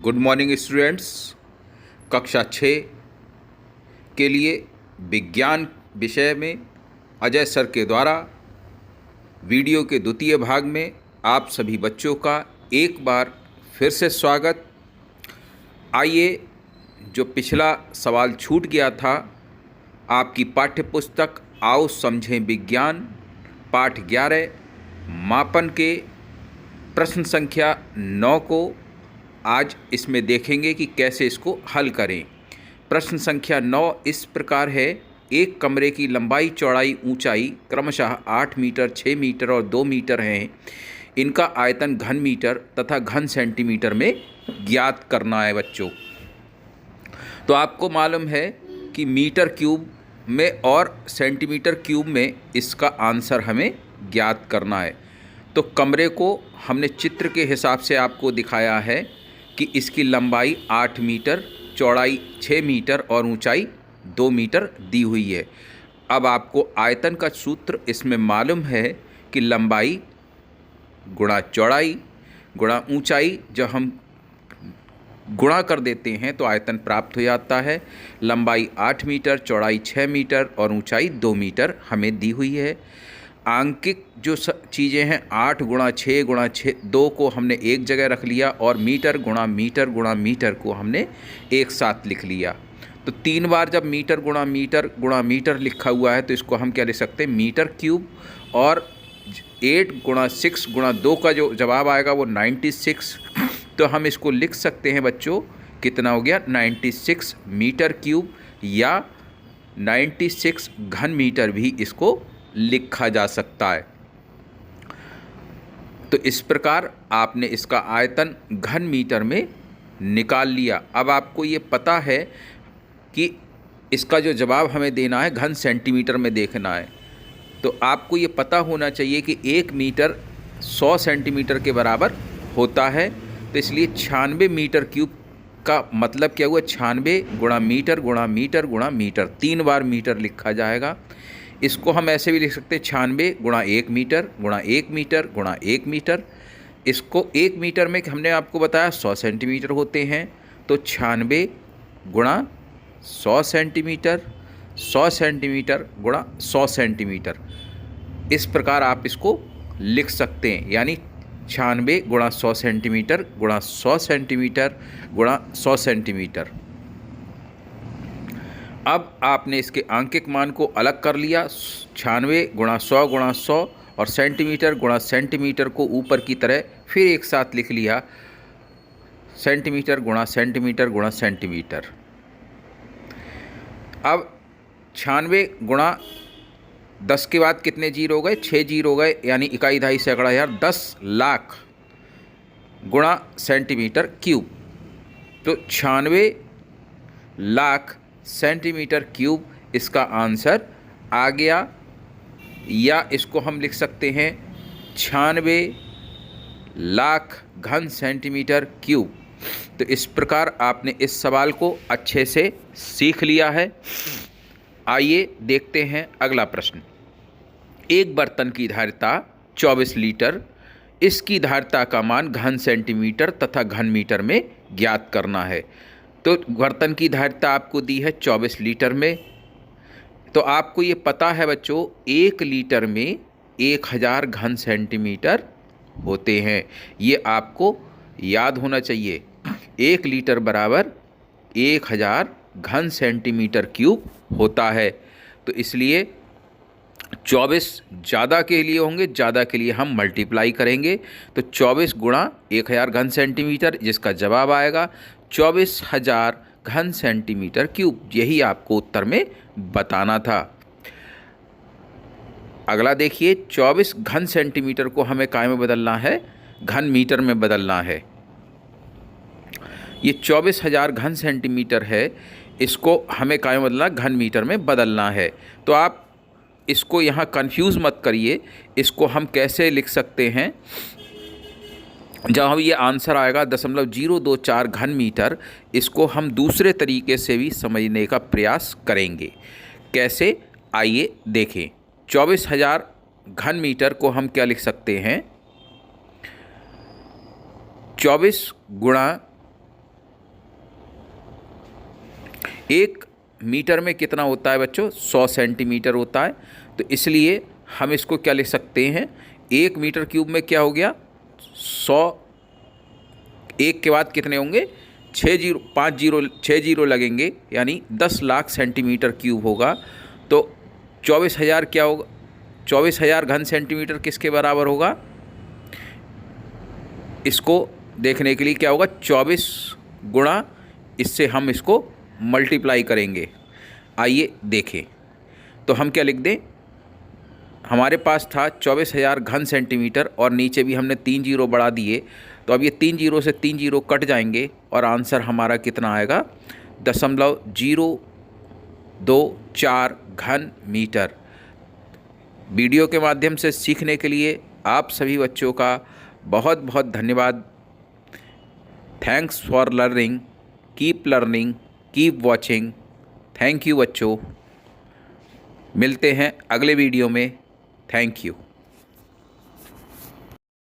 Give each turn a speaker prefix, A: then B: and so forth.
A: Good morning students. कक्षा 6 के लिए विज्ञान विषय में अजय सर के द्वारा वीडियो के द्वितीय भाग में आप सभी बच्चों का एक बार फिर से स्वागत। आइए, जो पिछला सवाल छूट गया था, आपकी पाठ्य पुस्तक आओ समझें विज्ञान पाठ 11 मापन के प्रश्न संख्या 9 को आज इसमें देखेंगे कि कैसे इसको हल करें। प्रश्न संख्या 9 इस प्रकार है। एक कमरे की लंबाई, चौड़ाई, ऊंचाई क्रमशः 8 मीटर, 6 मीटर और 2 मीटर हैं। इनका आयतन घन मीटर तथा घन सेंटीमीटर में ज्ञात करना है बच्चों। तो आपको मालूम है कि मीटर क्यूब में और सेंटीमीटर क्यूब में इसका आंसर हमें ज्ञात करना है। तो कमरे को हमने चित्र के हिसाब से आपको दिखाया है कि इसकी लंबाई 8 मीटर, चौड़ाई 6 मीटर और ऊंचाई 2 मीटर दी हुई है। अब आपको आयतन का सूत्र इसमें मालूम है कि लंबाई गुणा चौड़ाई गुणा ऊंचाई, जब हम गुणा कर देते हैं तो आयतन प्राप्त हो जाता है। लंबाई 8 मीटर, चौड़ाई 6 मीटर और ऊंचाई 2 मीटर हमें दी हुई है। आंकिक जो चीज़ें हैं 8 गुणा 6 गुणा 6 2 को हमने एक जगह रख लिया और मीटर गुणा मीटर को हमने एक साथ लिख लिया। तो 3 बार जब मीटर गुणा मीटर लिखा हुआ है तो इसको हम क्या लिख सकते हैं, मीटर क्यूब। और 8 गुणा 6 गुणा 2 का जो जवाब आएगा वो 96। तो हम इसको लिख सकते हैं बच्चों, कितना हो गया, 96 मीटर क्यूब या 96 घन मीटर भी इसको लिखा जा सकता है। तो इस प्रकार आपने इसका आयतन घन मीटर में निकाल लिया। अब आपको ये पता है कि इसका जो जवाब हमें देना है घन सेंटीमीटर में देखना है। तो आपको ये पता होना चाहिए कि 1 मीटर 100 सेंटीमीटर के बराबर होता है। तो इसलिए 96 मीटर क्यूब का मतलब क्या हुआ, 96 गुणा मीटर गुणा मीटर गुणा मीटर, 3 बार मीटर लिखा जाएगा। इसको हम ऐसे भी लिख सकते हैं 96 गुणा 1 मीटर गुणा 1 मीटर गुणा 1 मीटर। इसको 1 मीटर में हमने आपको बताया 100 सेंटीमीटर होते हैं। तो 96 गुणा 100 सेंटीमीटर, 100 सेंटीमीटर गुणा 100 सेंटीमीटर, इस प्रकार आप इसको लिख सकते हैं। यानी 96 गुणा 100 सेंटीमीटर गुणा 100 सेंटीमीटर गुणा 100 सेंटीमीटर। अब आपने इसके आंकिक मान को अलग कर लिया। 96 गुणा 100 और सेंटीमीटर गुणा सेंटीमीटर को ऊपर की तरह फिर एक साथ लिख लिया, सेंटीमीटर गुणा सेंटीमीटर गुणा सेंटीमीटर। अब 96 गुणा 10 के बाद कितने जीरो हो गए, 6 जीरो हो गए, यानी इकाई दहाई सैकड़ा हज़ार, 10 लाख गुणा सेंटीमीटर क्यूब। तो 96 लाख सेंटीमीटर क्यूब इसका आंसर आ गया। या इसको हम लिख सकते हैं 96 लाख घन सेंटीमीटर क्यूब। तो इस प्रकार आपने इस सवाल को अच्छे से सीख लिया है। आइए देखते हैं अगला प्रश्न। एक बर्तन की धारिता 24 लीटर, इसकी धारिता का मान घन सेंटीमीटर तथा घन मीटर में ज्ञात करना है। तो बर्तन की धारिता आपको दी है 24 लीटर में। तो आपको ये पता है बच्चों, 1 लीटर में 1000 घन सेंटीमीटर होते हैं। ये आपको याद होना चाहिए। 1 लीटर बराबर 1000 घन सेंटीमीटर क्यूब होता है। तो इसलिए 24 ज़्यादा के लिए होंगे, ज़्यादा के लिए हम मल्टीप्लाई करेंगे। तो 24 गुणा 1000 घन सेंटीमीटर, जिसका जवाब आएगा 24,000 घन सेंटीमीटर क्यूब। यही आपको उत्तर में बताना था। अगला देखिए, 24 घन सेंटीमीटर को हमें काय में बदलना है, घन मीटर में बदलना है। ये 24,000 घन सेंटीमीटर है, इसको हमें काय में बदलना, घन मीटर में बदलना है। तो आप इसको यहाँ कंफ्यूज मत करिए। इसको हम कैसे लिख सकते हैं, जब हम ये आंसर आएगा 0.024 घन मीटर, इसको हम दूसरे तरीके से भी समझने का प्रयास करेंगे। कैसे, आइए देखें। 24,000 घन मीटर को हम क्या लिख सकते हैं, 24 गुणा 1 मीटर में कितना होता है बच्चों? 100 सेंटीमीटर होता है। तो इसलिए हम इसको क्या लिख सकते हैं, 1 मीटर क्यूब में क्या हो गया 100, 1 के बाद कितने होंगे 6 जीरो लगेंगे, यानी 10 लाख सेंटीमीटर क्यूब होगा। तो 24,000 क्या होगा, 24,000 घन सेंटीमीटर किसके बराबर होगा? इसको देखने के लिए क्या होगा, 24 गुणा इससे हम इसको मल्टीप्लाई करेंगे। आइए देखें। तो हम क्या लिख दें, हमारे पास था 24,000 घन सेंटीमीटर और नीचे भी हमने 3 जीरो बढ़ा दिए। तो अब ये 3 जीरो से 3 जीरो कट जाएंगे और आंसर हमारा कितना आएगा, 0.024 घन मीटर। वीडियो के माध्यम से सीखने के लिए आप सभी बच्चों का बहुत बहुत धन्यवाद। Thanks for learning, keep learning, keep watching. Thank you बच्चों, मिलते हैं अगले वीडियो में। Thank you.